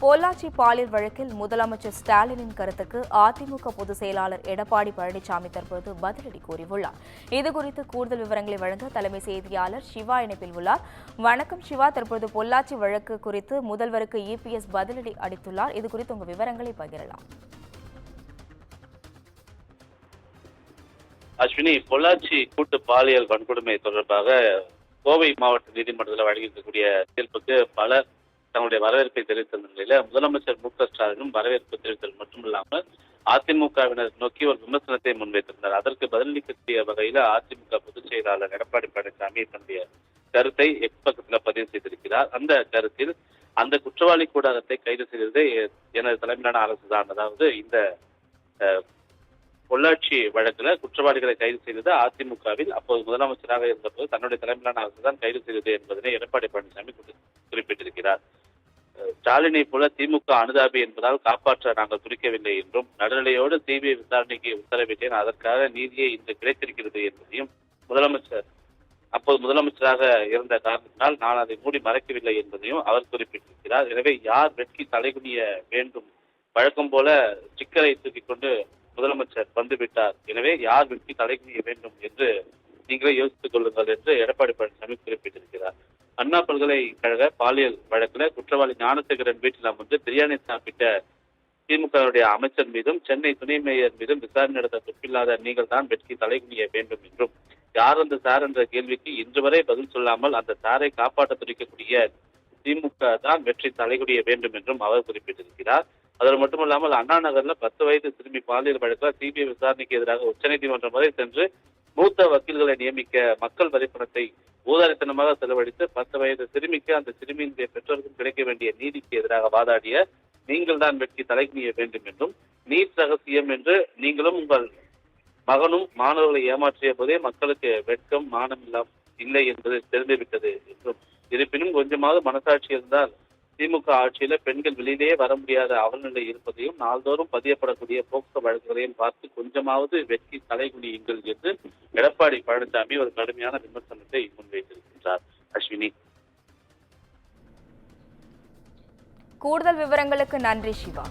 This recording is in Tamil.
பொள்ளாச்சி பாலியல் வழக்கில் முதலமைச்சர் ஸ்டாலினின் கருத்துக்கு அதிமுக பொதுச் செயலாளர் எடப்பாடி பழனிசாமி தற்போது பதிலடி கூறியுள்ளார். இதுகுறித்து கூடுதல் விவரங்களை வழங்க தலைமை செய்தியாளர் சிவா இணைப்பில் உள்ளார். வணக்கம் சிவா, தற்போது பொள்ளாச்சி வழக்கு குறித்து முதல்வருக்கு இபிஎஸ் பதிலடி அளித்துள்ளார். இதுகுறித்து உங்கள் விவரங்களை பகிரலாம். அஸ்வினி, பொள்ளாச்சி கூட்டு பாலியல் வன்கொடுமை தொடர்பாக கோவை மாவட்ட நீதிமன்றத்தில் வழங்கியிருக்கக்கூடிய தீர்ப்புக்கு பலர் தங்களுடைய வரவேற்பை தெரிவித்திருந்த நிலையில முதலமைச்சர் மு.க.ஸ்டாலினும் வரவேற்பு தெரிவித்தது மட்டுமில்லாமல் அதிமுகவினர் நோக்கி ஒரு விமர்சனத்தை முன்வைத்திருந்தார். அதற்கு பதிலளிக்கக்கூடிய வகையில் அதிமுக பொதுச் செயலாளர் எடப்பாடி பழனிசாமி தன்னுடைய கருத்தை எக்ஸ் பக்கத்தில் பதிவு செய்திருக்கிறார். அந்த கருத்தில் அந்த குற்றவாளி கூடாரத்தை கைது செய்தது எனது தலைமையிலான அரசு தான். அதாவது இந்த பொள்ளாச்சி வழக்குல குற்றவாளிகளை கைது செய்தது அதிமுகவில் அப்போது முதலமைச்சராக இருந்தபோது தன்னுடைய தலைமையிலான அரசு தான் கைது செய்தது என்பதனை எடப்பாடி பழனிசாமி குறிப்பிட்டிருக்கிறார். ஸ்டாலினை போல திமுக அனுதாபி என்பதால் காப்பாற்ற நாங்கள் துடிக்கவில்லை என்றும் நடுநிலையோடு சிபிஐ விசாரணைக்கு உத்தரவிட்டேன், அதற்காக நீதியை இன்று கிடைத்திருக்கிறது என்பதையும் அப்போது முதலமைச்சராக இருந்த காரணத்தினால் நான் அதை மூடி மறைக்கவில்லை என்பதையும் அவர் குறிப்பிட்டிருக்கிறார். எனவே யார் வெட்கி தலைகுனிய வேண்டும், வழக்கம் போல ஸ்டிக்கரை தூக்கிக் கொண்டு முதலமைச்சர் வந்துவிட்டார், எனவே யார் வெற்றி தலைகுனிய வேண்டும் என்று நீங்களே யோசித்துக் கொள்ளுங்கள் என்று எடப்பாடி பழனிசாமி குறிப்பிட்டிருக்கிறார். அண்ணா பல்கலைக்கழக பாலியல் வழக்குல குற்றவாளி ஞானசேகரன் வீட்டில் அமர்ந்து பிரியாணி சாப்பிட்ட திமுகவுடைய அமைச்சர் மீதும் சென்னை துணை மேயர் மீதும் விசாரணை நடத்த துப்பில்லாத நீங்கள் தான் வெற்றி தலைகுனிய வேண்டும் என்றும், யார் அந்த சார் என்ற கேள்விக்கு இன்று வரை பதில் சொல்லாமல் அந்த சாரை காப்பாற்ற துடிக்கக்கூடிய திமுக தான் வெற்றி தலைகுனிய வேண்டும் என்றும் அவர் குறிப்பிட்டிருக்கிறார். அதில் மட்டுமல்லாமல் அண்ணா நகர்ல 10 வயது சிறுமி பாலியல் வழக்கில் சிபிஐ விசாரணைக்கு எதிராக உச்சநீதிமன்றம் வரை சென்று மூத்த வக்கீல்களை நியமிக்க மக்கள் வரிப்பணத்தை ஊதாரித்தனமாக செலவழித்து 10 வயது சிறுமிக்கு அந்த சிறுமியினுடைய பெற்றோருக்கும் கிடைக்க வேண்டிய நீதிக்கு எதிராக வாதாடிய நீங்கள் தான் வெற்றி தலைகுனிய வேண்டும் என்றும், நீட் ரகசியம் என்று நீங்களும் உங்கள் மகனும் மாணவர்களை ஏமாற்றிய போதே மக்களுக்கு வெட்கம் மானம் இல்லை என்பது தெரிந்துவிட்டது என்றும், இருப்பினும் கொஞ்சமாவது மனசாட்சி இருந்தால் திமுக ஆட்சியில பெண்கள் வெளியிலேயே வர முடியாத அவல்நிலை இருப்பதையும் நாள்தோறும் பதியப்படக்கூடிய போக்சோ வழக்குகளையும் பார்த்து கொஞ்சமாவது வெற்றி தலைகுனியுங்கள் என்று எடப்பாடி பழனிசாமி ஒரு கடுமையான விமர்சனத்தை முன்வைத்திருக்கின்றார். அஸ்வினி, கூடுதல் விவரங்களுக்கு நன்றி சிவா.